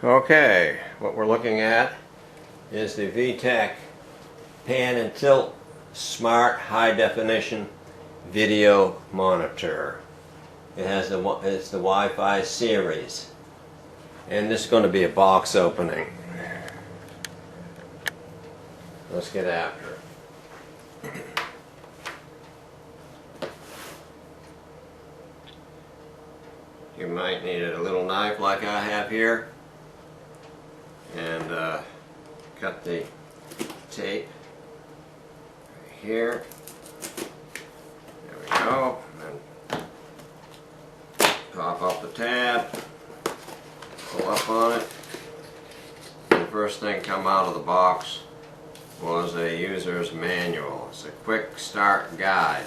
Okay, what we're looking at is the Vtech pan and tilt smart high definition video monitor. It's the Wi-Fi series, and this is going to be a box opening. Let's get after it. You might need a little knife like I have here, and cut the tape right here. There we go. And pop off the tab, pull up on it. The first thing come out of the box was a user's manual. It's a quick start guide,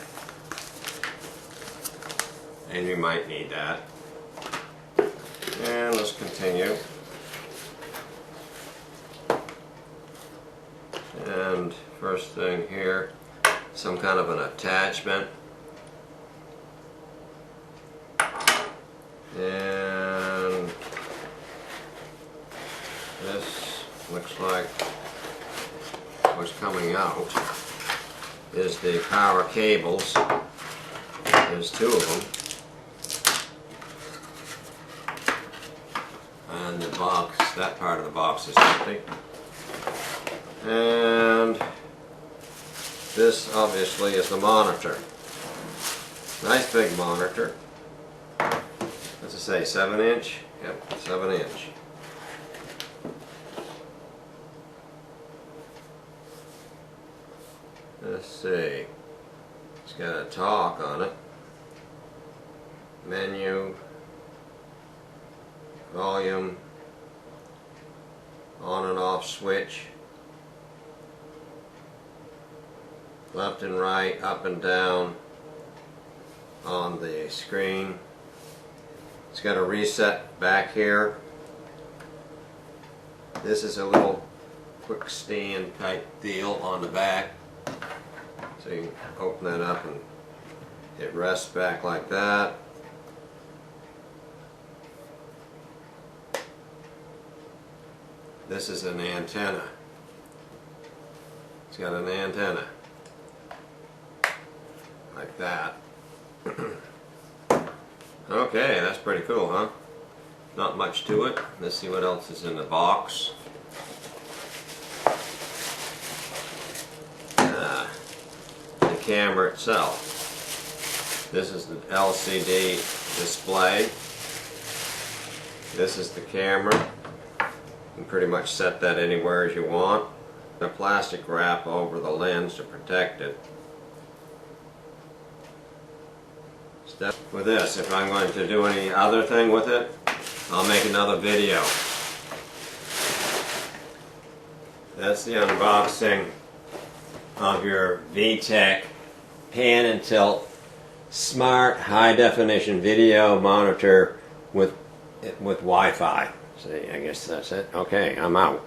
and you might need that. And let's continue. And first thing here, some kind of an attachment. And this looks like what's coming out is the power cables. There's two of them. And the box, that part of the box is empty. And this obviously is the monitor. Nice big monitor. What's it say, 7-inch? Yep, 7-inch. Let's see. It's got a talk on it. Menu. Volume. On and off switch. Left and right, up and down on the screen. It's got a reset back here. This is a little quick stand type deal on the back. So you can open that up and it rests back like that. This is an antenna. It's got an antenna. Like that. Okay, that's pretty cool, huh? Not much to it. Let's see what else is in the box. The camera itself. This is the LCD display. This is the camera. You can pretty much set that anywhere as you want. A plastic wrap over the lens to protect it. With this, if I'm going to do any other thing with it, I'll make another video. That's the unboxing of your Vtech pan and tilt smart high definition video monitor with Wi-Fi. See, I guess that's it. Okay, I'm out.